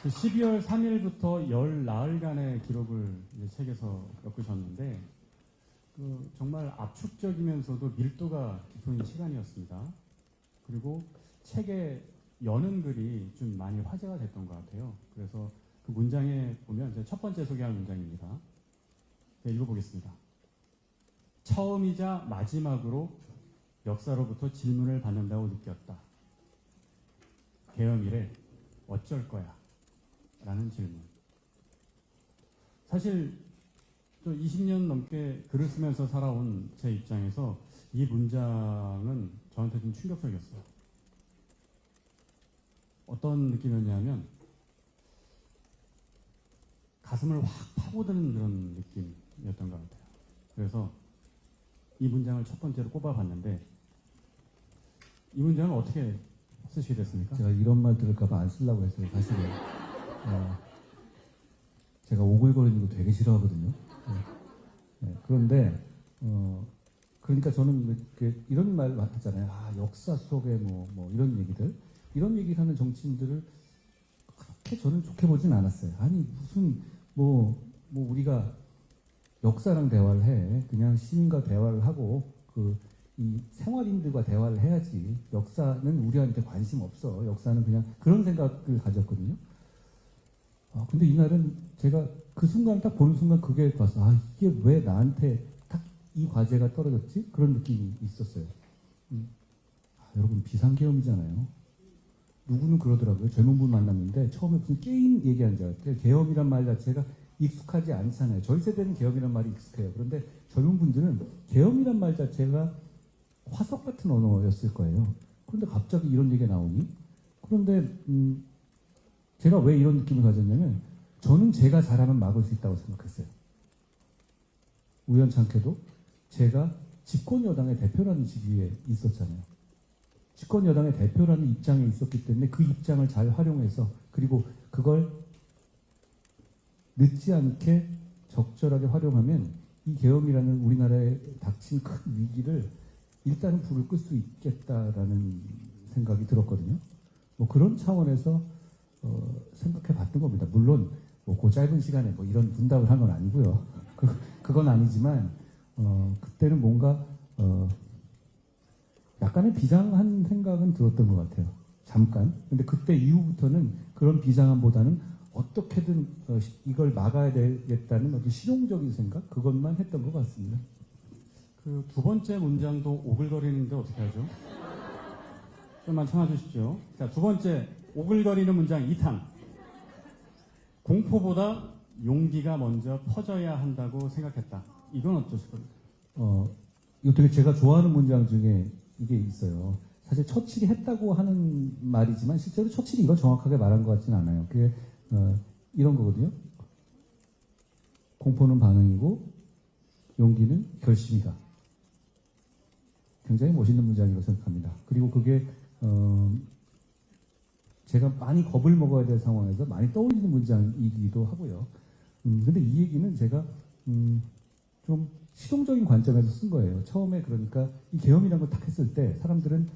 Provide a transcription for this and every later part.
12월 3일부터 열 나흘간의 기록을 이제 책에서 엮으셨는데 정말 압축적이면서도 밀도가 깊은 시간이었습니다. 그리고 책에 여는 글이 좀 많이 화제가 됐던 것 같아요. 그래서 그 문장에 보면 제가 첫 번째 소개할 문장입니다. 네, 읽어보겠습니다. 처음이자 마지막으로 역사로부터 질문을 받는다고 느꼈다. 계엄이래 어쩔 거야? 라는 질문. 사실 또 20년 넘게 글을 쓰면서 살아온 제 입장에서 이 문장은 저한테 좀 충격적이었어요. 어떤 느낌이었냐면 가슴을 확 파고드는 그런 느낌이었던 것 같아요. 그래서 이 문장을 첫 번째로 꼽아봤는데 이 문장을 어떻게 쓰시게 됐습니까? 제가 이런 말 들을까봐 안 쓰려고 했어요, 사실은. 제가 오글거리는 거 되게 싫어하거든요. 그런데, 그러니까 저는 이런 말 하잖아요. 역사 속에 뭐 이런 얘기들. 이런 얘기를 하는 정치인들을 그렇게 저는 좋게 보진 않았어요. 아니, 무슨, 우리가 역사랑 대화를 해. 그냥 시민과 대화를 하고, 이 생활인들과 대화를 해야지. 역사는 우리한테 관심 없어. 역사는 그냥 그런 생각을 가졌거든요. 근데 이날은 제가 그 순간 딱 보는 순간 그게 봤어. 이게 왜 나한테 딱 이 과제가 떨어졌지? 그런 느낌이 있었어요. 여러분 비상계엄이잖아요. 누구는 그러더라고요. 젊은 분 만났는데 처음에 무슨 게임 얘기한 줄 알았대요. 계엄이란 말 자체가 익숙하지 않잖아요. 저희 세대는 계엄이란 말이 익숙해요. 그런데 젊은 분들은 계엄이란 말 자체가 화석 같은 언어였을 거예요. 그런데 갑자기 이런 얘기가 나오니? 그런데 제가 왜 이런 느낌을 가졌냐면 저는 제가 잘하면 막을 수 있다고 생각했어요. 우연찮게도 제가 집권여당의 대표라는 직위에 있었잖아요. 집권여당의 대표라는 입장에 있었기 때문에 그 입장을 잘 활용해서 그리고 그걸 늦지 않게 적절하게 활용하면 이 계엄이라는 우리나라에 닥친 큰 위기를 일단은 불을 끌 수 있겠다라는 생각이 들었거든요. 그런 차원에서 생각해 봤던 겁니다. 물론 그 짧은 시간에 이런 분답을 한 건 아니고요. 그건 아니지만 그때는 뭔가 약간의 비장한 생각은 들었던 것 같아요. 잠깐. 근데 그때 이후부터는 그런 비장함보다는 어떻게든 이걸 막아야 되겠다는 어떤 실용적인 생각? 그것만 했던 것 같습니다. 그 두 번째 문장도 오글거리는데 어떻게 하죠? 좀만 참아주십시오. 자, 두 번째 오글거리는 문장 2탄. 공포보다 용기가 먼저 퍼져야 한다고 생각했다. 이건 어떠실 겁니까? 이거 되게 제가 좋아하는 문장 중에 이게 있어요. 사실 처칠이 했다고 하는 말이지만 실제로 처칠이 이걸 정확하게 말한 것 같지는 않아요. 그게 이런 거거든요. 공포는 반응이고 용기는 결심이다. 굉장히 멋있는 문장이라고 생각합니다. 그리고 그게 제가 많이 겁을 먹어야 될 상황에서 많이 떠올리는 문장이기도 하고요. 근데 이 얘기는 제가 좀 실용적인 관점에서 쓴 거예요. 처음에 그러니까 이 계엄이라는 걸 딱 했을 때 사람들은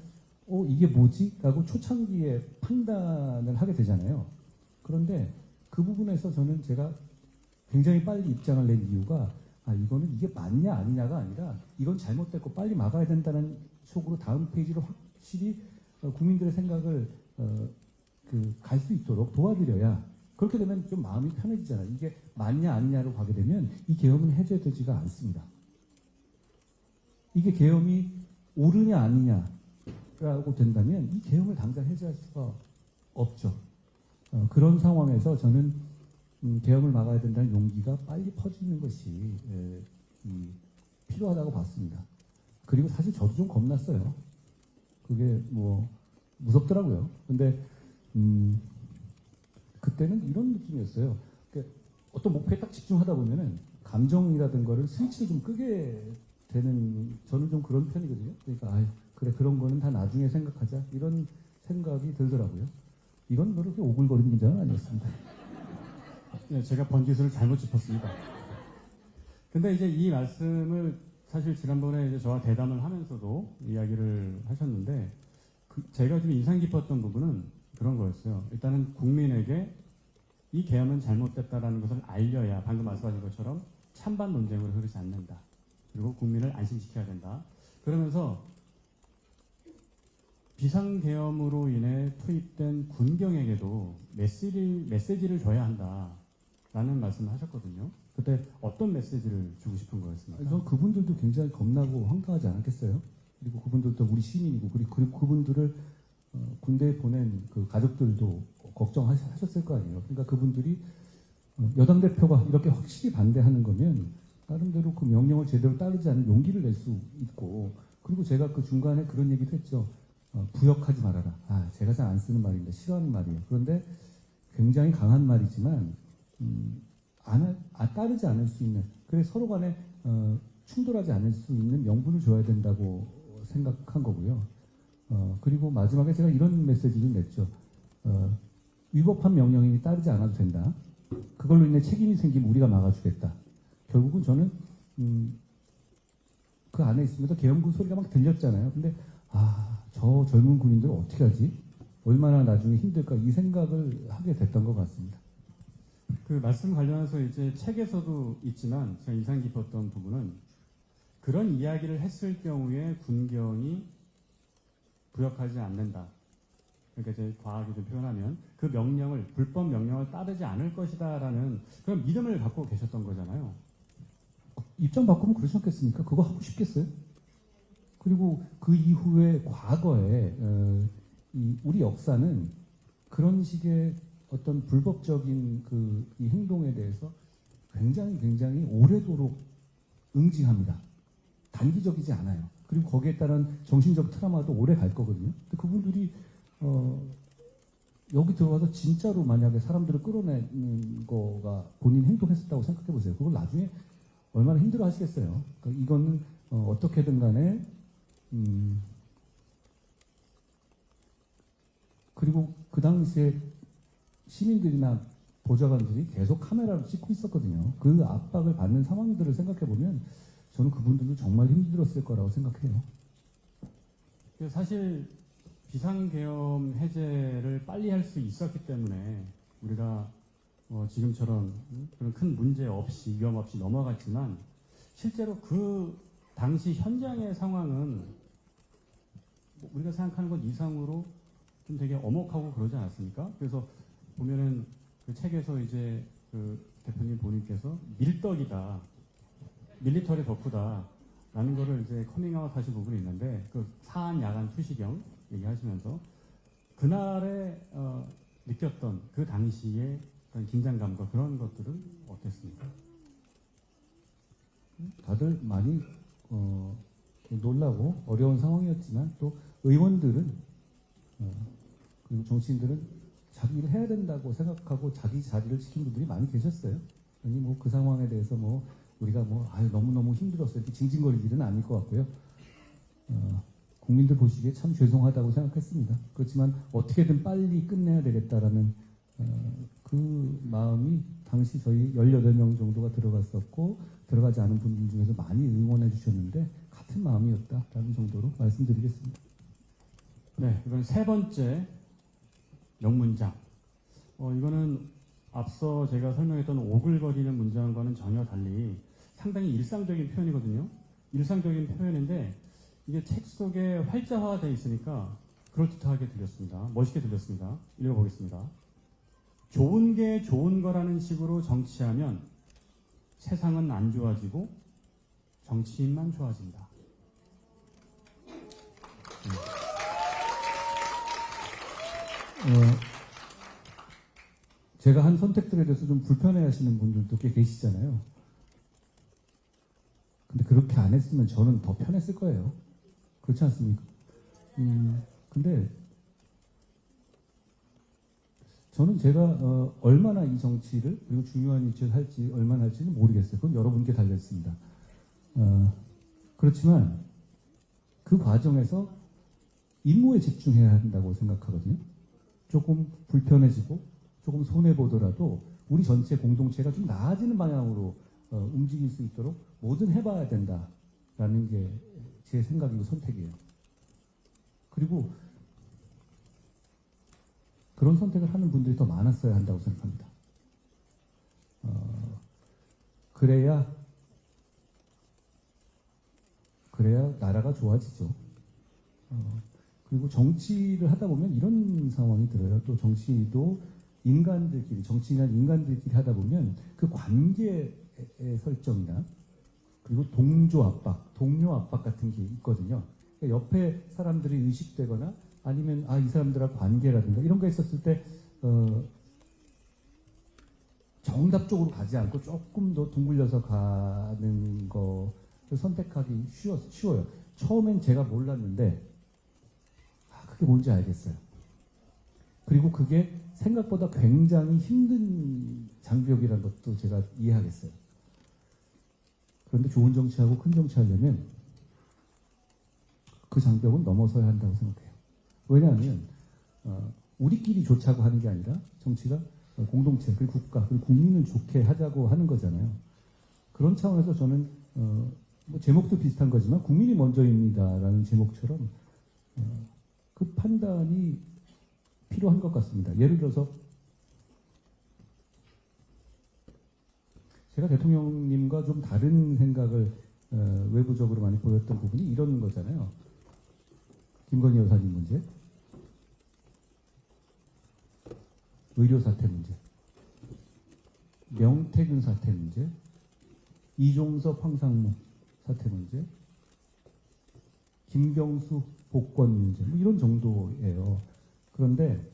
이게 뭐지? 라고 초창기에 판단을 하게 되잖아요. 그런데 그 부분에서 저는 제가 굉장히 빨리 입장을 낸 이유가 이거는 이게 맞냐 아니냐가 아니라 이건 잘못됐고 빨리 막아야 된다는 속으로 다음 페이지로 확실히 국민들의 생각을 갈 수 있도록 도와드려야 그렇게 되면 좀 마음이 편해지잖아요. 이게 맞냐 아니냐로 가게 되면 이 계엄은 해제되지가 않습니다. 이게 계엄이 옳으냐 아니냐라고 된다면 이 계엄을 당장 해제할 수가 없죠. 그런 상황에서 저는 계엄을 막아야 된다는 용기가 빨리 퍼지는 것이 필요하다고 봤습니다. 그리고 사실 저도 좀 겁났어요. 그게 무섭더라고요. 근데 그때는 이런 느낌이었어요. 그러니까 어떤 목표에 딱 집중하다 보면은 감정이라든 거를 스위치를 좀 끄게 되는 저는 좀 그런 편이거든요. 그러니까 그래 그런 거는 다 나중에 생각하자 이런 생각이 들더라고요. 이건 그렇게 오글거리는 문제는 아니었습니다. 네, 제가 번지수를 잘못 짚었습니다. 근데 이제 이 말씀을 사실 지난번에 이제 저와 대담을 하면서도 이야기를 하셨는데 제가 좀 인상 깊었던 부분은 그런 거였어요. 일단은 국민에게 이 계엄은 잘못됐다라는 것을 알려야 방금 말씀하신 것처럼 찬반 논쟁으로 흐르지 않는다. 그리고 국민을 안심시켜야 된다. 그러면서 비상계엄으로 인해 투입된 군경에게도 메시지를 줘야 한다라는 말씀을 하셨거든요. 그때 어떤 메시지를 주고 싶은 거였습니까? 저 그분들도 굉장히 겁나고 황당하지 않았겠어요? 그리고 그분들도 우리 시민이고, 그리고 그분들을 군대에 보낸 그 가족들도 걱정하셨을 거 아니에요. 그러니까 그분들이 여당 대표가 이렇게 확실히 반대하는 거면 나름대로 그 명령을 제대로 따르지 않은 용기를 낼 수 있고, 그리고 제가 그 중간에 그런 얘기도 했죠. 부역하지 말아라. 제가 잘 안 쓰는 말인데 싫어하는 말이에요. 그런데 굉장히 강한 말이지만 따르지 않을 수 있는, 그래 서로 간에 충돌하지 않을 수 있는 명분을 줘야 된다고 생각한 거고요. 그리고 마지막에 제가 이런 메시지를 냈죠. 위법한 명령이니 따르지 않아도 된다. 그걸로 인해 책임이 생기면 우리가 막아주겠다. 결국은 저는 그 안에 있습니다. 계엄군 소리가 막 들렸잖아요. 근데 저 젊은 군인들 어떻게 하지? 얼마나 나중에 힘들까? 이 생각을 하게 됐던 것 같습니다. 그 말씀 관련해서 이제 책에서도 있지만 제가 인상 깊었던 부분은 그런 이야기를 했을 경우에 군경이 부역하지 않는다. 그러니까 이제 과하게 좀 표현하면 그 명령을, 불법 명령을 따르지 않을 것이다라는 그런 믿음을 갖고 계셨던 거잖아요. 입장 바꾸면 그러지 않겠습니까? 그거 하고 싶겠어요? 그리고 그 이후에 과거에 우리 역사는 그런 식의 어떤 불법적인 이 행동에 대해서 굉장히 오래도록 응징합니다. 단기적이지 않아요. 그리고 거기에 따른 정신적 트라우마도 오래 갈 거거든요. 근데 그분들이 여기 들어와서 진짜로 만약에 사람들을 끌어내는 거가 본인 행동했었다고 생각해 보세요. 그걸 나중에 얼마나 힘들어 하시겠어요. 그러니까 이거는 어떻게든 간에 그리고 그 당시에 시민들이나 보좌관들이 계속 카메라를 찍고 있었거든요. 그 압박을 받는 상황들을 생각해 보면 저는 그분들도 정말 힘들었을 거라고 생각해요. 사실 비상계엄 해제를 빨리 할 수 있었기 때문에 우리가 지금처럼 그런 큰 문제 없이, 위험 없이 넘어갔지만 실제로 그 당시 현장의 상황은 우리가 생각하는 것 이상으로 좀 되게 엄혹하고 그러지 않았습니까? 그래서 보면은 그 책에서 이제 그 대표님 본인께서 밀떡이다, 밀리터리 덕후다 라는 거를 이제 커밍아웃 하신 부분이 있는데, 그 사안 야간 투시경 얘기하시면서 그날에 느꼈던 그 당시의 그런 긴장감과 그런 것들은 어땠습니까? 다들 많이 놀라고 어려운 상황이었지만 또 의원들은 그리고 정치인들은 자기 일을 해야 된다고 생각하고 자기 자리를 지킨 분들이 많이 계셨어요. 아니 뭐 그 상황에 대해서 우리가 너무너무 힘들었어요. 이렇게 징징거릴 일은 아닐 것 같고요. 국민들 보시기에 참 죄송하다고 생각했습니다. 그렇지만 어떻게든 빨리 끝내야 되겠다라는 그 마음이 당시 저희 18명 정도가 들어갔었고 들어가지 않은 분들 중에서 많이 응원해 주셨는데 같은 마음이었다라는 정도로 말씀드리겠습니다. 네, 이건 세 번째 명문장. 이거는 앞서 제가 설명했던 오글거리는 문장과는 전혀 달리 상당히 일상적인 표현이거든요. 일상적인 표현인데 이게 책 속에 활자화되어 있으니까 그럴듯하게 들렸습니다. 멋있게 들렸습니다. 읽어보겠습니다. 좋은 게 좋은 거라는 식으로 정치하면 세상은 안 좋아지고 정치인만 좋아진다. 제가 한 선택들에 대해서 좀 불편해 하시는 분들도 꽤 계시잖아요. 근데 그렇게 안 했으면 저는 더 편했을 거예요. 그렇지 않습니까? 근데 저는 제가 얼마나 이 정치를 그리고 중요한 위치를 할지 얼마나 할지는 모르겠어요. 그건 여러분께 달렸습니다. 그렇지만 그 과정에서 임무에 집중해야 한다고 생각하거든요. 조금 불편해지고 조금 손해보더라도 우리 전체 공동체가 좀 나아지는 방향으로 움직일 수 있도록 뭐든 해봐야 된다라는 게 제 생각이고 선택이에요. 그리고 그런 선택을 하는 분들이 더 많았어야 한다고 생각합니다. 그래야 나라가 좋아지죠. 그리고 정치를 하다 보면 이런 상황이 들어요. 또 정치도 인간들끼리, 정치인이나 인간들끼리 하다 보면 그 관계의 설정이나 그리고 동조 압박, 동료 압박 같은 게 있거든요. 그러니까 옆에 사람들이 의식되거나 아니면 이 사람들하고 관계라든가 이런 거 있었을 때 정답적으로 가지 않고 조금 더 둥글려서 가는 거를 선택하기 쉬워요. 처음엔 제가 몰랐는데 그게 뭔지 알겠어요. 그리고 그게 생각보다 굉장히 힘든 장벽이라는 것도 제가 이해하겠어요. 그런데 좋은 정치하고 큰 정치하려면 그 장벽은 넘어서야 한다고 생각해요. 왜냐하면 우리끼리 좋자고 하는 게 아니라 정치가 공동체, 그리고 국가, 그리고 국민을 좋게 하자고 하는 거잖아요. 그런 차원에서 저는 뭐 제목도 비슷한 거지만 국민이 먼저입니다라는 제목처럼 그 판단이 필요한 것 같습니다. 예를 들어서 제가 대통령님과 좀 다른 생각을 외부적으로 많이 보였던 부분이 이런 거잖아요. 김건희 여사님 문제, 의료 사태 문제, 명태균 사태 문제, 이종섭 황상무 사태 문제, 김경수 복권 문제, 뭐 이런 정도예요. 그런데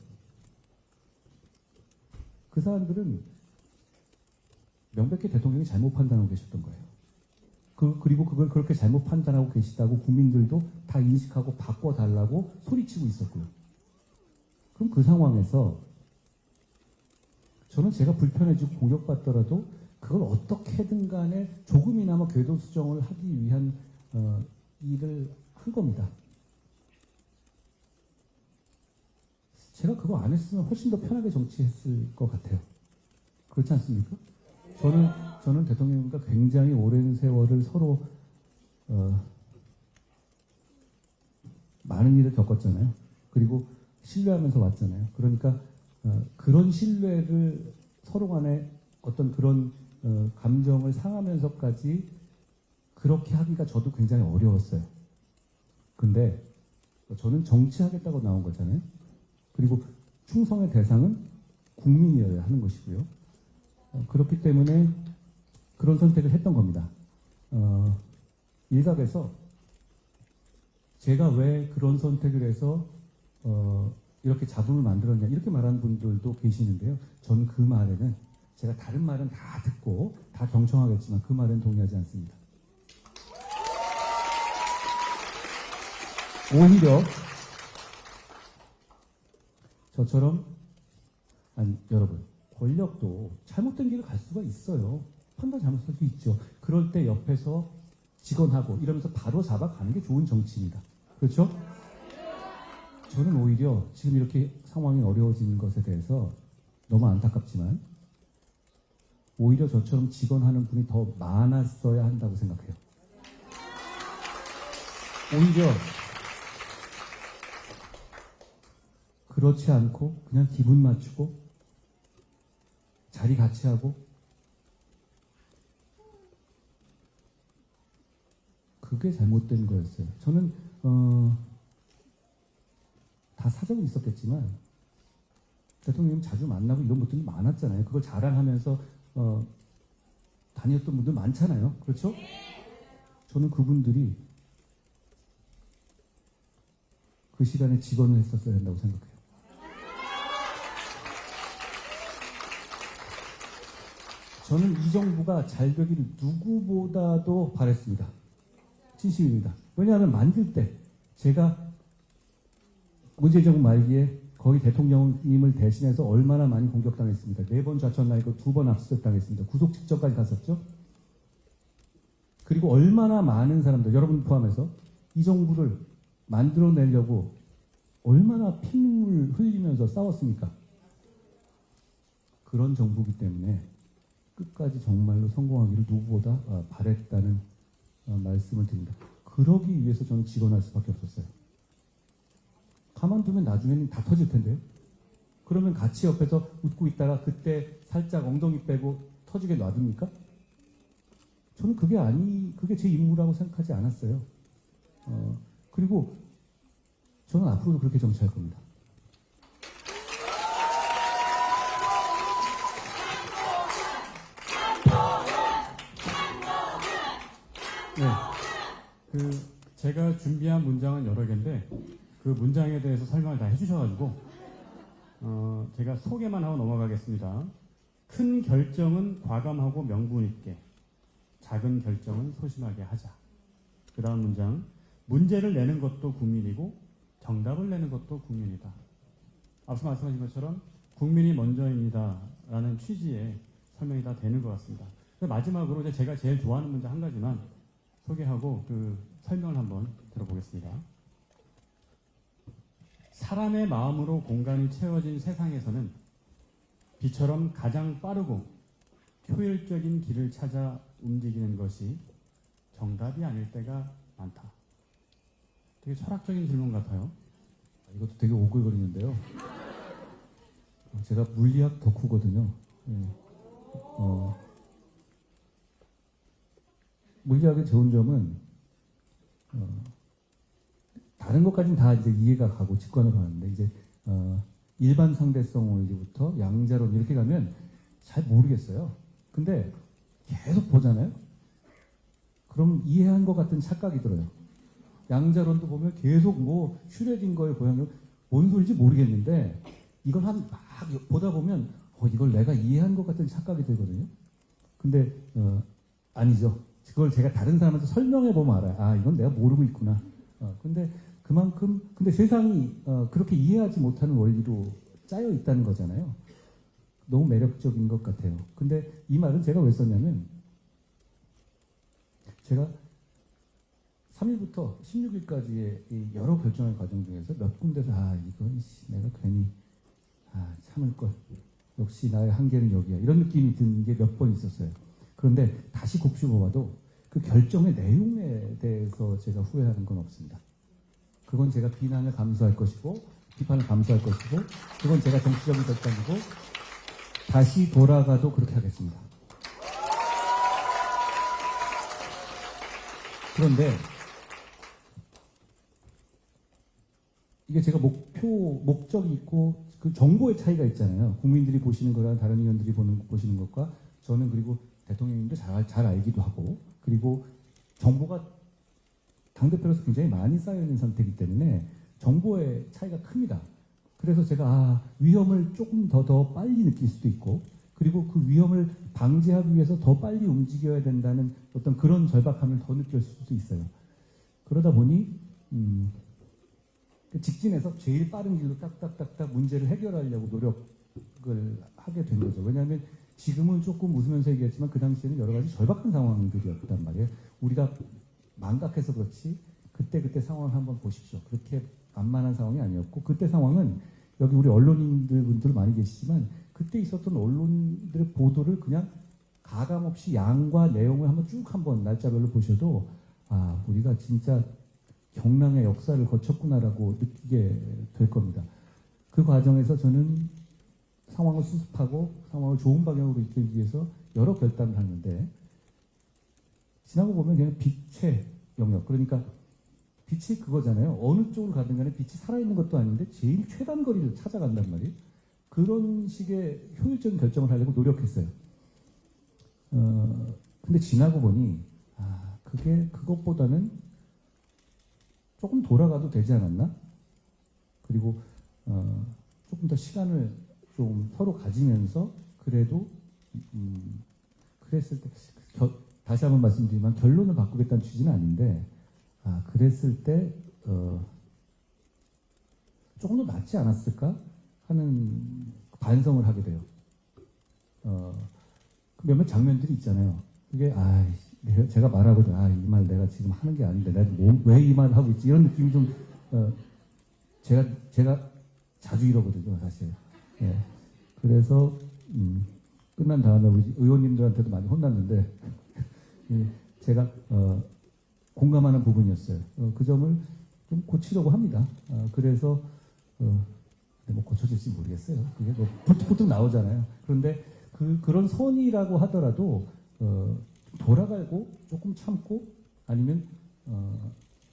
그 사람들은 명백히 대통령이 잘못 판단하고 계셨던 거예요. 그리고 그걸 그렇게 잘못 판단하고 계시다고 국민들도 다 인식하고 바꿔달라고 소리치고 있었고요. 그럼 그 상황에서 저는 제가 불편해지고 공격받더라도 그걸 어떻게든 간에 조금이나마 궤도 수정을 하기 위한 일을 한 겁니다. 제가 그거 안 했으면 훨씬 더 편하게 정치했을 것 같아요. 그렇지 않습니까? 저는 대통령님과 굉장히 오랜 세월을 서로 많은 일을 겪었잖아요. 그리고 신뢰하면서 왔잖아요. 그러니까 그런 신뢰를 서로 간에 어떤 그런 감정을 상하면서까지 그렇게 하기가 저도 굉장히 어려웠어요. 근데 저는 정치하겠다고 나온 거잖아요. 그리고 충성의 대상은 국민이어야 하는 것이고요. 그렇기 때문에 그런 선택을 했던 겁니다. 일각에서 제가 왜 그런 선택을 해서 이렇게 잡음을 만들었냐 이렇게 말하는 분들도 계시는데요. 전 그 말에는 제가 다른 말은 다 듣고 다 경청하겠지만 그 말에는 동의하지 않습니다. 오히려 저처럼 여러분 권력도 잘못된 길을 갈 수가 있어요. 판단 잘못할 수도 있죠. 그럴 때 옆에서 직언하고 이러면서 바로 잡아가는 게 좋은 정치입니다. 그렇죠? 저는 오히려 지금 이렇게 상황이 어려워지는 것에 대해서 너무 안타깝지만 오히려 저처럼 직언하는 분이 더 많았어야 한다고 생각해요. 오히려 그렇지 않고 그냥 기분 맞추고 자리 같이 하고 그게 잘못된 거였어요. 저는 다 사정이 있었겠지만 대통령님 자주 만나고 이런 분들이 많았잖아요. 그걸 자랑하면서 다녔던 분들 많잖아요. 그렇죠? 저는 그분들이 그 시간에 직언을 했었어야 한다고 생각해요. 저는 이 정부가 잘 되기를 누구보다도 바랬습니다. 진심입니다. 왜냐하면 만들 때 제가 문재인 정부 말기에 거의 대통령님을 대신해서 얼마나 많이 공격당했습니다. 4번 좌천나이고 2번 압수수색당했습니다. 구속 직전까지 갔었죠. 그리고 얼마나 많은 사람들, 여러분 포함해서 이 정부를 만들어내려고 얼마나 피눈물 흘리면서 싸웠습니까? 그런 정부이기 때문에 끝까지 정말로 성공하기를 누구보다 바랬다는 말씀을 드립니다. 그러기 위해서 저는 직언할 수밖에 없었어요. 가만두면 나중에는 다 터질 텐데요. 그러면 같이 옆에서 웃고 있다가 그때 살짝 엉덩이 빼고 터지게 놔둡니까? 저는 그게 제 임무라고 생각하지 않았어요. 그리고 저는 앞으로도 그렇게 정치할 겁니다. 네. 제가 준비한 문장은 여러 개인데 그 문장에 대해서 설명을 다 해주셔가지고 제가 소개만 하고 넘어가겠습니다. 큰 결정은 과감하고 명분 있게, 작은 결정은 소심하게 하자. 그 다음 문장, 문제를 내는 것도 국민이고 정답을 내는 것도 국민이다. 앞서 말씀하신 것처럼 국민이 먼저입니다 라는 취지의 설명이 다 되는 것 같습니다. 마지막으로 이제 제가 제일 좋아하는 문장 한 가지만 소개하고 그 설명을 한번 들어보겠습니다. 사람의 마음으로 공간이 채워진 세상에서는 비처럼 가장 빠르고 효율적인 길을 찾아 움직이는 것이 정답이 아닐 때가 많다. 되게 철학적인 질문 같아요. 이것도 되게 오글거리는데요. 제가 물리학 덕후거든요. 예. 물리학의 좋은 점은 다른 것까지는 다 이제 이해가 가고 직관을 가는데 이제 일반 상대성 원리부터 양자론 이렇게 가면 잘 모르겠어요. 근데 계속 보잖아요. 그럼 이해한 것 같은 착각이 들어요. 양자론도 보면 계속 뭐 슈레딩거의 고양이 뭔 소리인지 모르겠는데 이걸 막 보다 보면 이걸 내가 이해한 것 같은 착각이 들거든요. 근데 아니죠. 그걸 제가 다른 사람한테 설명해 보면 알아요. 이건 내가 모르고 있구나. 근데 세상이 그렇게 이해하지 못하는 원리로 짜여 있다는 거잖아요. 너무 매력적인 것 같아요. 근데 이 말은 제가 왜 썼냐면 제가 3일부터 16일까지의 여러 결정의 과정 중에서 몇 군데서 이건 내가 괜히 참을 걸. 역시 나의 한계는 여기야. 이런 느낌이 든 게 몇 번 있었어요. 그런데 다시 곱씹어봐도 그 결정의 내용에 대해서 제가 후회하는 건 없습니다. 그건 제가 비난을 감수할 것이고 비판을 감수할 것이고 그건 제가 정치적인 결단이고 다시 돌아가도 그렇게 하겠습니다. 그런데 이게 제가 목적이 있고 그 정보의 차이가 있잖아요. 국민들이 보시는 거랑 다른 의원들이 보시는 것과 저는 그리고 대통령님도 잘 알기도 하고 그리고 정보가 당대표로서 굉장히 많이 쌓여있는 상태이기 때문에 정보의 차이가 큽니다. 그래서 제가 위험을 조금 더 빨리 느낄 수도 있고 그리고 그 위험을 방지하기 위해서 더 빨리 움직여야 된다는 어떤 그런 절박함을 더 느낄 수도 있어요. 그러다 보니 직진해서 제일 빠른 길로 딱딱딱딱 문제를 해결하려고 노력을 하게 된 거죠. 왜냐하면 지금은 조금 웃으면서 얘기했지만 그 당시에는 여러 가지 절박한 상황들이었단 말이에요. 우리가 망각해서 그렇지 그때 상황을 한번 보십시오. 그렇게 만만한 상황이 아니었고 그때 상황은 여기 우리 언론인들 많이 계시지만 그때 있었던 언론들의 보도를 그냥 가감없이 양과 내용을 한번 날짜별로 보셔도 우리가 진짜 경랑의 역사를 거쳤구나라고 느끼게 될 겁니다. 그 과정에서 저는 상황을 수습하고 상황을 좋은 방향으로 이끌기 위해서 여러 결단을 하는데 지나고 보면 그냥 빛의 영역 그러니까 빛이 그거잖아요. 어느 쪽으로 가든 간에 빛이 살아있는 것도 아닌데 제일 최단 거리를 찾아간단 말이에요. 그런 식의 효율적인 결정을 하려고 노력했어요. 근데 지나고 보니 그것보다는 조금 돌아가도 되지 않았나? 그리고 조금 더 시간을 좀 서로 가지면서 그래도 그랬을 때 다시 한번 말씀드리면 결론을 바꾸겠다는 취지는 아닌데 그랬을 때 조금 더 낫지 않았을까 하는 반성을 하게 돼요. 몇몇 장면들이 있잖아요. 그게 제가 말하거든. 이 말 내가 지금 하는 게 아닌데 내가 왜 이 말을 하고 있지? 이런 느낌이 좀 제가 자주 이러거든요, 사실. 예. 그래서 끝난 다음에 우리 의원님들한테도 많이 혼났는데 제가 공감하는 부분이었어요. 그 점을 좀 고치려고 합니다. 그래서 뭐 고쳐질지 모르겠어요. 그게 뭐 불뚝불뚝 나오잖아요. 그런데 그런 선이라고 하더라도 돌아가고 조금 참고 아니면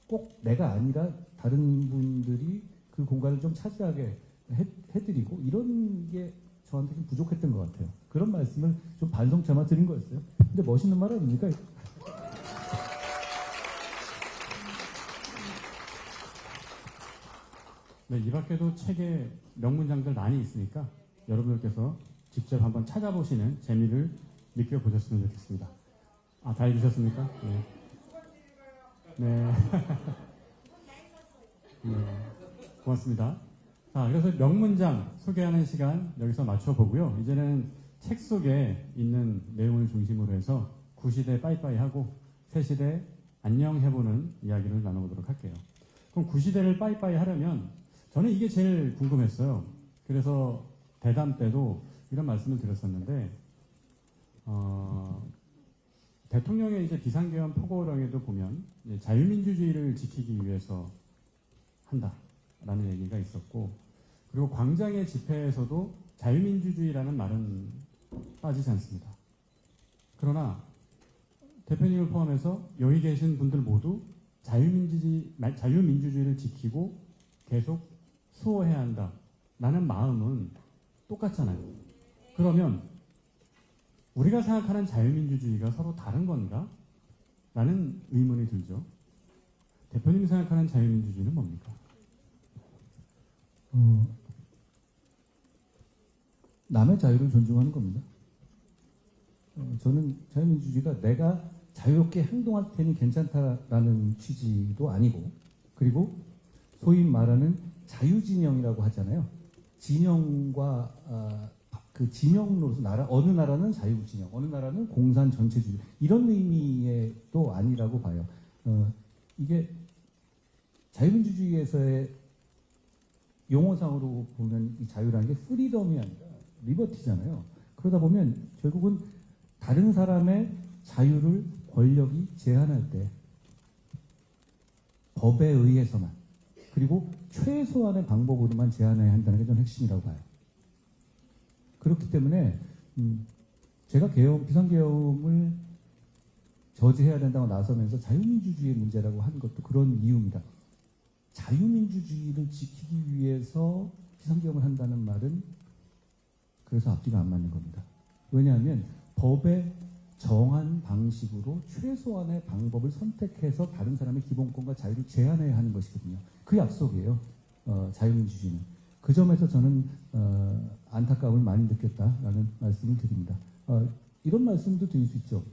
꼭 내가 아니라 다른 분들이 그 공간을 좀 차지하게 해드리고 이런 게 저한테 좀 부족했던 것 같아요. 그런 말씀을 좀 반성참아 드린 거였어요. 근데 멋있는 말 아닙니까? 네, 이 밖에도 책에 명문장들 많이 있으니까 여러분들께서 직접 한번 찾아보시는 재미를 느껴보셨으면 좋겠습니다. 아, 다 읽으셨습니까? 네. 네. 네. 고맙습니다. 자, 그래서 명문장 소개하는 시간 여기서 맞춰보고요. 이제는 책 속에 있는 내용을 중심으로 해서 구시대 빠이빠이 하고 새시대 안녕 해보는 이야기를 나눠보도록 할게요. 그럼 구시대를 빠이빠이 하려면 저는 이게 제일 궁금했어요. 그래서 대담 때도 이런 말씀을 드렸었는데, 대통령의 이제 비상계엄 포고령에도 보면 자유민주주의를 지키기 위해서 한다라는 얘기가 있었고, 그리고 광장의 집회에서도 자유민주주의라는 말은 빠지지 않습니다. 그러나 대표님을 포함해서 여기 계신 분들 모두 자유민주주의를 지키고 계속 수호해야 한다라는 마음은 똑같잖아요. 그러면 우리가 생각하는 자유민주주의가 서로 다른 건가? 라는 의문이 들죠. 대표님이 생각하는 자유민주주의는 뭡니까? 남의 자유를 존중하는 겁니다. 저는 자유민주주의가 내가 자유롭게 행동할 테니 괜찮다라는 취지도 아니고, 그리고 소위 말하는 자유진영이라고 하잖아요. 진영과 그 진영으로서 어느 나라는 자유진영, 어느 나라는 공산 전체주의 이런 의미의 또 아니라고 봐요. 이게 자유민주주의에서의 용어상으로 보면 이 자유라는 게 프리덤이 아니라 리버티잖아요. 그러다 보면 결국은 다른 사람의 자유를 권력이 제한할 때 법에 의해서만, 그리고 최소한의 방법으로만 제한해야 한다는 게 저는 핵심이라고 봐요. 그렇기 때문에 제가 비상계엄을 저지해야 된다고 나서면서 자유민주주의의 문제라고 한 것도 그런 이유입니다. 자유민주주의를 지키기 위해서 비상계엄을 한다는 말은 그래서 앞뒤가 안 맞는 겁니다. 왜냐하면 법에 정한 방식으로 최소한의 방법을 선택해서 다른 사람의 기본권과 자유를 제한해야 하는 것이거든요. 그 약속이에요. 자유민주주의는. 그 점에서 저는 안타까움을 많이 느꼈다라는 말씀을 드립니다. 이런 말씀도 드릴 수 있죠.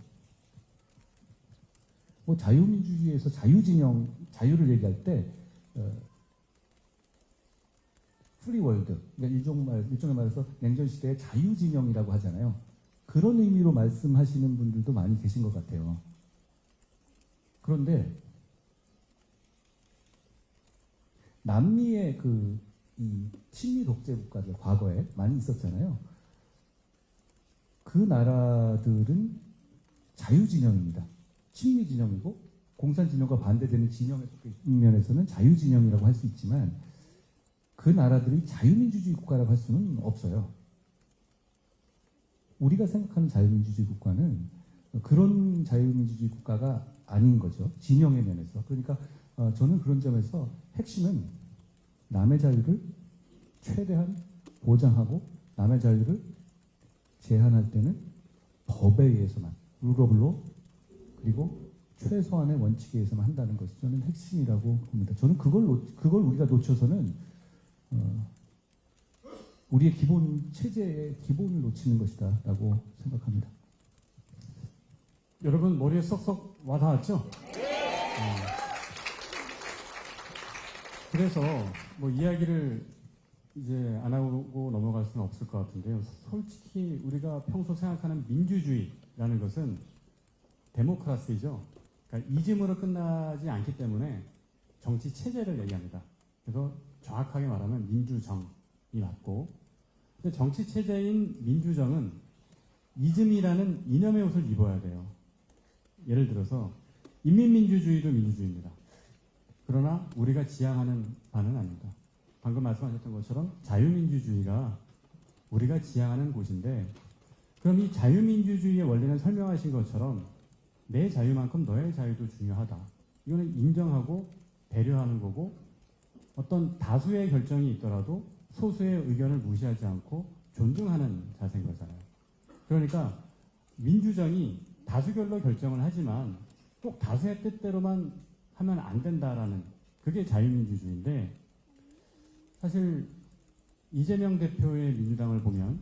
뭐 자유민주주의에서 자유진영, 자유를 얘기할 때 프리월드, 그러니까 일종의 말해서 냉전시대의 자유진영이라고 하잖아요. 그런 의미로 말씀하시는 분들도 많이 계신 것 같아요. 그런데 남미의 이 친미 독재 국가들 과거에 많이 있었잖아요. 그 나라들은 자유진영입니다. 친미 진영이고 공산 진영과 반대되는 진영에 속해 있는 면에서는 자유진영이라고 할 수 있지만 그 나라들이 자유민주주의 국가라고 할 수는 없어요. 우리가 생각하는 자유민주주의 국가는 그런 자유민주주의 국가가 아닌 거죠. 진영의 면에서. 그러니까 저는 그런 점에서 핵심은 남의 자유를 최대한 보장하고 남의 자유를 제한할 때는 법에 의해서만, 룰 오브 로, 그리고 최소한의 원칙에 의해서만 한다는 것이 저는 핵심이라고 봅니다. 저는 그걸 우리가 놓쳐서는 우리의 기본 체제의 기본을 놓치는 것이다라고 생각합니다. 여러분 머리에 쏙쏙 와닿았죠? 그래서 뭐 이야기를 이제 안 하고 넘어갈 수는 없을 것 같은데요. 솔직히 우리가 평소 생각하는 민주주의라는 것은 데모크라시죠. 그러니까 이즘으로 끝나지 않기 때문에 정치 체제를 얘기합니다. 그래서 정확하게 말하면 민주정이 맞고, 근데 정치 체제인 민주정은 이즘이라는 이념의 옷을 입어야 돼요. 예를 들어서 인민민주주의도 민주주의입니다. 그러나 우리가 지향하는 바는 아닙니다. 방금 말씀하셨던 것처럼 자유민주주의가 우리가 지향하는 곳인데, 그럼 이 자유민주주의의 원리는 설명하신 것처럼 내 자유만큼 너의 자유도 중요하다. 이거는 인정하고 배려하는 거고 어떤 다수의 결정이 있더라도 소수의 의견을 무시하지 않고 존중하는 자세인 거잖아요. 그러니까 민주정이 다수결로 결정을 하지만 꼭 다수의 뜻대로만 하면 안 된다라는 그게 자유민주주의인데 사실 이재명 대표의 민주당을 보면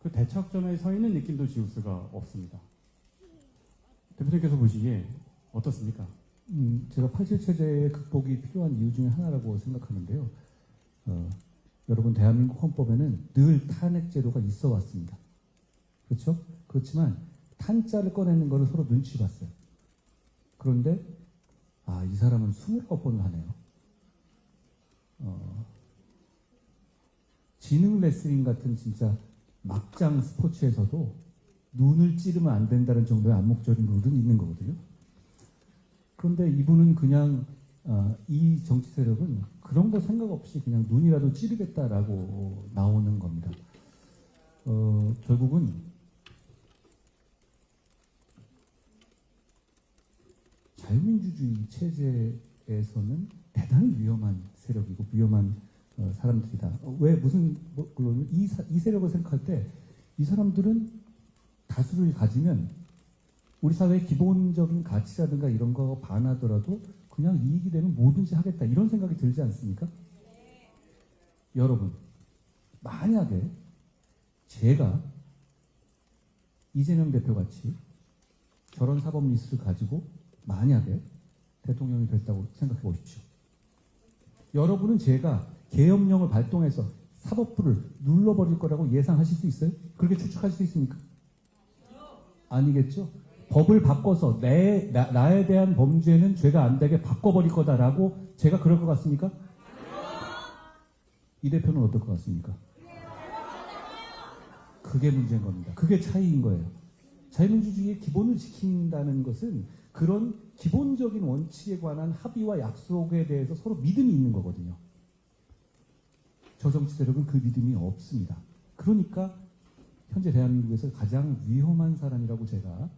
그 대척점에 서 있는 느낌도 지울 수가 없습니다. 대표님께서 보시기에 어떻습니까? 제가 87체제의 극복이 필요한 이유 중에 하나라고 생각하는데요. 여러분 대한민국 헌법에는 늘 탄핵제도가 있어 왔습니다. 그렇죠? 그렇지만 탄자를 꺼내는 거를 서로 눈치 봤어요. 그런데 이 사람은 29번을 하네요. 지능 레슬링 같은 진짜 막장 스포츠에서도 눈을 찌르면 안 된다는 정도의 암묵적인 룰은 있는 거거든요. 그런데 이분은 그냥 이 정치 세력은 그런 거 생각 없이 그냥 눈이라도 찌르겠다라고 나오는 겁니다. 결국은 자유민주주의 체제에서는 대단히 위험한 세력이고 위험한 사람들이다. 왜 무슨 이 세력을 생각할 때 이 사람들은 다수를 가지면 우리 사회의 기본적인 가치라든가 이런 거 반하더라도 그냥 이익이 되면 뭐든지 하겠다 이런 생각이 들지 않습니까? 여러분 만약에 제가 이재명 대표 같이 저런 사법 리스트를 가지고 만약에 대통령이 됐다고 생각해 보십시오. 여러분은 제가 계엄령을 발동해서 사법부를 눌러버릴 거라고 예상하실 수 있어요? 그렇게 추측할 수 있습니까? 아니겠죠? 법을 바꿔서 나에 대한 범죄는 죄가 안 되게 바꿔버릴 거다라고 제가 그럴 것 같습니까? 이 대표는 어떨 것 같습니까? 그게 문제인 겁니다. 그게 차이인 거예요. 자유민주주의의 기본을 지킨다는 것은 그런 기본적인 원칙에 관한 합의와 약속에 대해서 서로 믿음이 있는 거거든요. 저 정치 세력은 그 믿음이 없습니다. 그러니까 현재 대한민국에서 가장 위험한 사람이라고 제가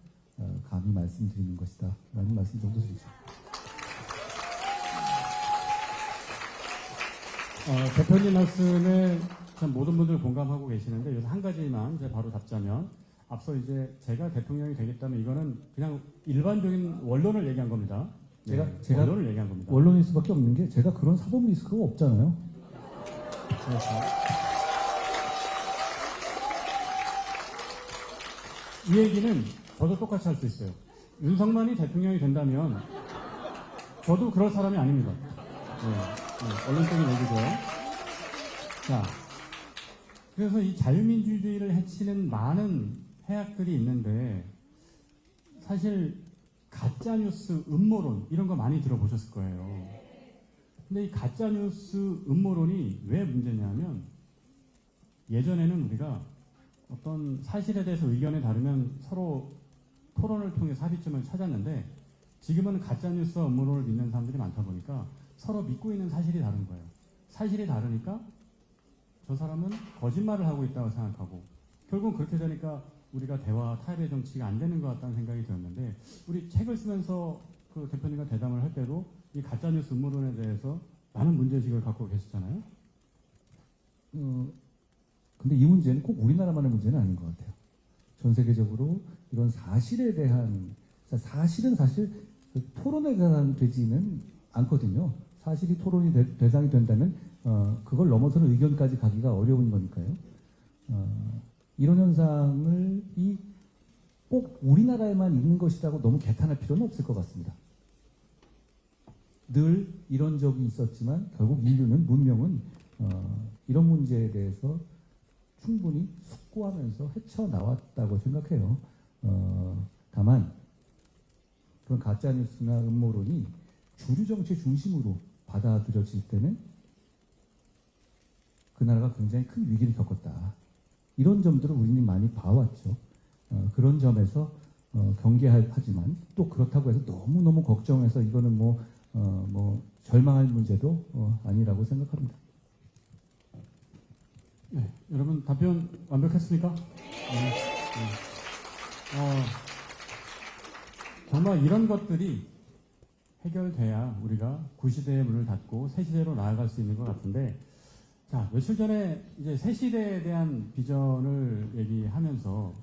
감히 말씀드리는 것이다 라는 말씀 정도 드리죠. 대표님 말씀에 참 모든 분들 공감하고 계시는데 여기서 한 가지만 제가 바로 답자면 앞서 이제 제가 대통령이 되겠다면 이거는 그냥 일반적인 원론을 얘기한 겁니다. 제가 원론을 얘기한 겁니다. 원론일 수밖에 없는 게 제가 그런 사법 리스크가 없잖아요. 그래서 이 얘기는 저도 똑같이 할 수 있어요. 윤석만이 대통령이 된다면 저도 그럴 사람이 아닙니다. 언론적인 얘기죠. 자, 그래서 이 자유민주주의를 해치는 많은 해악들이 있는데 사실 가짜뉴스, 음모론 이런 거 많이 들어보셨을 거예요. 근데 이 가짜뉴스, 음모론이 왜 문제냐면 예전에는 우리가 어떤 사실에 대해서 의견이 다르면 서로 토론을 통해서 합의점을 찾았는데 지금은 가짜뉴스와 음모론을 믿는 사람들이 많다 보니까 서로 믿고 있는 사실이 다른 거예요. 사실이 다르니까 저 사람은 거짓말을 하고 있다고 생각하고 결국은 그렇게 되니까 우리가 대화, 타협의 정치가 안 되는 것 같다는 생각이 들었는데 우리 책을 쓰면서 그 대표님과 대담을 할 때도 이 가짜뉴스 음모론에 대해서 많은 문제의식을 갖고 계셨잖아요. 근데 이 문제는 꼭 우리나라만의 문제는 아닌 것 같아요. 전 세계적으로 이런 사실에 대한 사실은 사실 토론에 대한 되지는 않거든요. 사실이 토론이 대상이 된다면 그걸 넘어서는 의견까지 가기가 어려운 거니까요. 이런 현상을 꼭 우리나라에만 있는 것이라고 너무 개탄할 필요는 없을 것 같습니다. 늘 이런 적이 있었지만 결국 인류는 문명은 이런 문제에 대해서 충분히 숙고하면서 헤쳐나왔다고 생각해요. 다만 그런 가짜뉴스나 음모론이 주류 정치 중심으로 받아들여질 때는 그 나라가 굉장히 큰 위기를 겪었다. 이런 점들을 우리는 많이 봐왔죠. 그런 점에서 경계하지만 또 그렇다고 해서 너무너무 걱정해서 이거는 절망할 문제도 아니라고 생각합니다. 네, 여러분 답변 완벽했습니까? 네. 정말 이런 것들이 해결돼야 우리가 구시대의 문을 닫고 새시대로 나아갈 수 있는 것 같은데, 자, 며칠 전에 이제 새시대에 대한 비전을 얘기하면서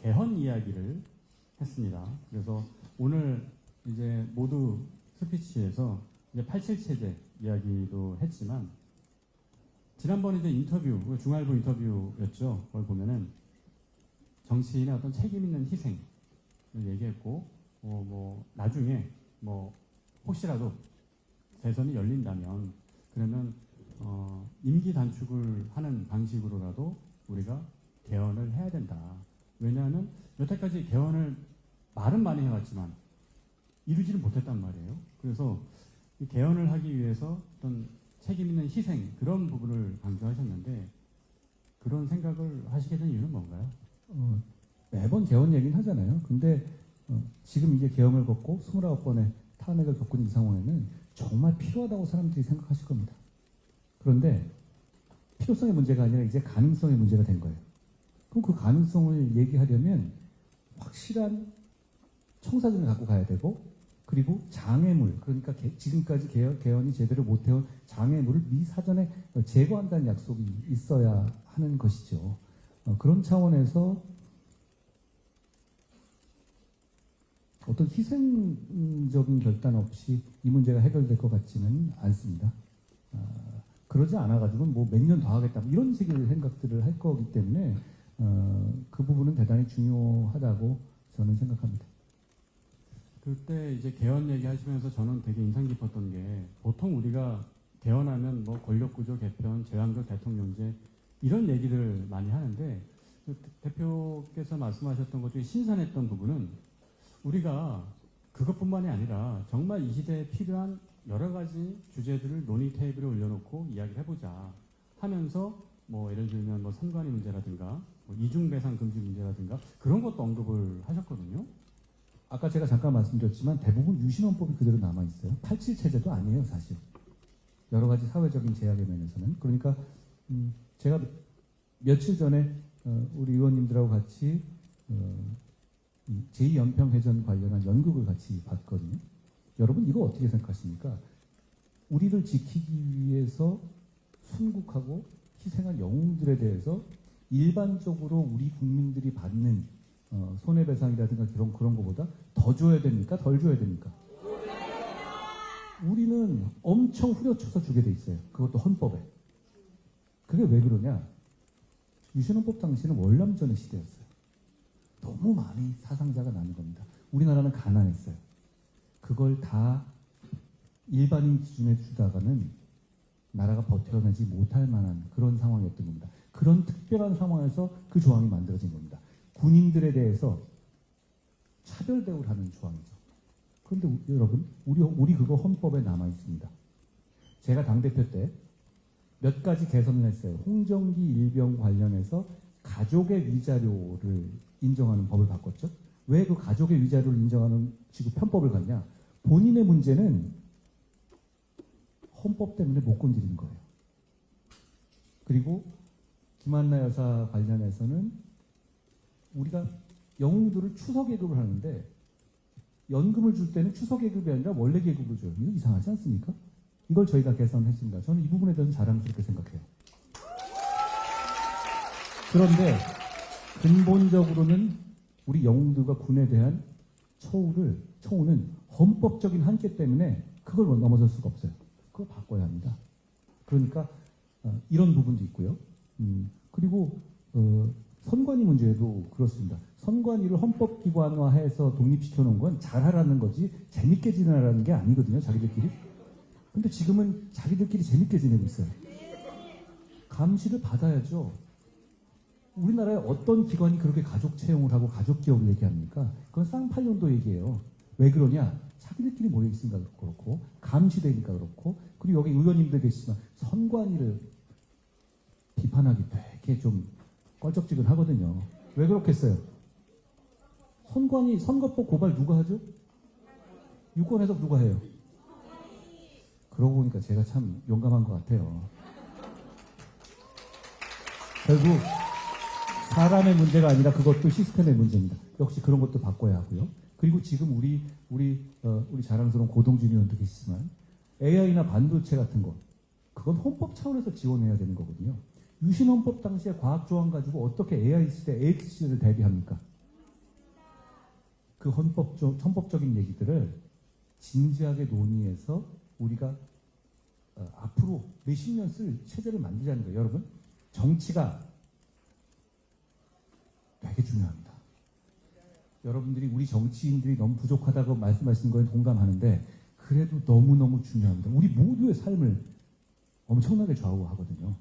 개헌 이야기를 했습니다. 그래서 오늘 이제 모두 스피치에서 이제 87체제 이야기도 했지만, 지난번 이제 인터뷰, 중앙일보 인터뷰였죠. 그걸 보면은 정치인의 어떤 책임 있는 희생을 얘기했고, 나중에 혹시라도 대선이 열린다면, 그러면 임기 단축을 하는 방식으로라도 우리가 개헌을 해야 된다. 왜냐하면 여태까지 개헌을 말은 많이 해왔지만 이루지는 못했단 말이에요. 그래서 이 개헌을 하기 위해서 어떤 책임 있는 희생, 그런 부분을 강조하셨는데, 그런 생각을 하시게 된 이유는 뭔가요? 매번 개헌 얘기는 하잖아요. 근데 지금 이제 계엄을 겪고 29번의 탄핵을 겪은 이 상황에는 정말 필요하다고 사람들이 생각하실 겁니다. 그런데 필요성의 문제가 아니라 이제 가능성의 문제가 된 거예요. 그럼 그 가능성을 얘기하려면 확실한 청사진을 갖고 가야 되고, 그리고 장애물, 그러니까 지금까지 개헌이 제대로 못해온 장애물을 미 사전에 제거한다는 약속이 있어야 하는 것이죠. 그런 차원에서 어떤 희생적인 결단 없이 이 문제가 해결될 것 같지는 않습니다. 그러지 않아가지고 뭐 몇 년 더 하겠다, 이런 식의 생각들을 할 거기 때문에 그 부분은 대단히 중요하다고 저는 생각합니다. 그때 이제 개헌 얘기하시면서 저는 되게 인상 깊었던 게, 보통 우리가 개헌하면 권력구조 개편, 제왕적 대통령제, 이런 얘기를 많이 하는데, 대표께서 말씀하셨던 것 중에 신선했던 부분은, 우리가 그것뿐만이 아니라 정말 이 시대에 필요한 여러 가지 주제들을 논의 테이블에 올려놓고 이야기를 해보자 하면서, 예를 들면 선관위 문제라든가 이중배상 금지 문제라든가 그런 것도 언급을 하셨거든요. 아까 제가 잠깐 말씀드렸지만 대부분 유신헌법이 그대로 남아있어요. 87체제도 아니에요, 사실. 여러 가지 사회적인 제약의 면에서는. 그러니까 제가 며칠 전에 우리 의원님들하고 같이 제2연평해전 관련한 연극을 같이 봤거든요. 여러분 이거 어떻게 생각하십니까? 우리를 지키기 위해서 순국하고 희생한 영웅들에 대해서 일반적으로 우리 국민들이 받는 손해배상이라든가 그런 거보다 더 줘야 됩니까? 덜 줘야 됩니까? 우리는 엄청 후려쳐서 주게 돼 있어요. 그것도 헌법에. 그게 왜 그러냐? 유신헌법 당시는 월남전의 시대였어요. 너무 많이 사상자가 나는 겁니다. 우리나라는 가난했어요. 그걸 다 일반인 기준에 주다가는 나라가 버텨내지 못할 만한 그런 상황이었던 겁니다. 그런 특별한 상황에서 그 조항이 만들어진 겁니다. 군인들에 대해서 차별 대우를 하는 조항이죠. 그런데 여러분, 우리 그거 헌법에 남아 있습니다. 제가 당대표 때 몇 가지 개선을 했어요. 홍정기 일병 관련해서 가족의 위자료를 인정하는 법을 바꿨죠. 왜 그 가족의 위자료를 인정하는 지금 편법을 갔냐? 본인의 문제는 헌법 때문에 못 건드린 거예요. 그리고 김한나 여사 관련해서는 우리가 영웅들을 추서계급을 하는데 연금을 줄 때는 추서계급이 아니라 원래 계급을 줘요. 이거 이상하지 않습니까? 이걸 저희가 개선했습니다. 저는 이 부분에 대해서 자랑스럽게 생각해요. 그런데 근본적으로는 우리 영웅들과 군에 대한 처우는 헌법적인 한계 때문에 그걸 넘어설 수가 없어요. 그걸 바꿔야 합니다. 그러니까 이런 부분도 있고요. 그리고 선관위 문제도 그렇습니다. 선관위를 헌법기관화해서 독립시켜놓은 건 잘하라는 거지 재밌게 지내라는 게 아니거든요. 자기들끼리. 근데 지금은 자기들끼리 재밌게 지내고 있어요. 감시를 받아야죠. 우리나라에 어떤 기관이 그렇게 가족 채용을 하고 가족 기업을 얘기합니까? 그건 쌍팔년도 얘기예요. 왜 그러냐? 자기들끼리 모여 있으니까 그렇고, 감시되니까 그렇고, 그리고 여기 의원님들 계시지만 선관위를 비판하기 되게 좀 껄쩍지근하거든요. 왜 그렇겠어요? 선관위 선거법 고발 누가 하죠? 유권 해석 누가 해요? 그러고 보니까 제가 참 용감한 것 같아요. 결국 사람의 문제가 아니라 그것도 시스템의 문제입니다. 역시 그런 것도 바꿔야 하고요. 그리고 지금 우리 자랑스러운 고동진 의원도 계시지만 AI나 반도체 같은 거 그건 헌법 차원에서 지원해야 되는 거거든요. 유신헌법 당시에 과학조항 가지고 어떻게 AI 시대 AX를 대비합니까? 그 헌법적인 얘기들을 진지하게 논의해서 우리가 앞으로 몇십 년 쓸 체제를 만들자는 거예요. 여러분, 정치가 되게 중요합니다. 여러분들이 우리 정치인들이 너무 부족하다고 말씀하시는 거에 동감하는데 그래도 너무너무 중요합니다. 우리 모두의 삶을 엄청나게 좌우하거든요.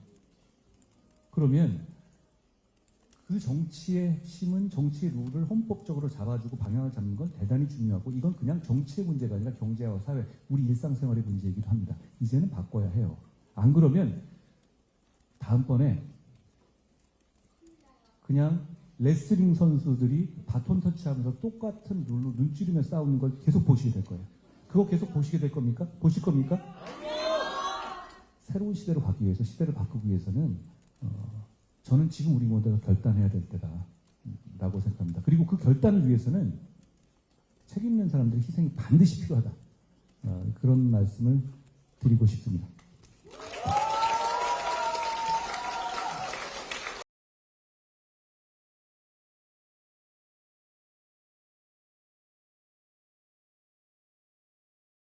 그러면 그 정치의 핵심은 정치의 룰을 헌법적으로 잡아주고 방향을 잡는 건 대단히 중요하고 이건 그냥 정치의 문제가 아니라 경제와 사회, 우리 일상생활의 문제이기도 합니다. 이제는 바꿔야 해요. 안 그러면 다음번에 그냥 레슬링 선수들이 바톤 터치하면서 똑같은 룰로 눈찌르며 싸우는 걸 계속 보시게 될 거예요. 그거 계속 보시게 될 겁니까? 보실 겁니까? 새로운 시대로 가기 위해서, 시대를 바꾸기 위해서는 저는 지금 우리 모두가 결단해야 될 때다라고 생각합니다. 그리고 그 결단을 위해서는 책임있는 사람들의 희생이 반드시 필요하다. 그런 말씀을 드리고 싶습니다.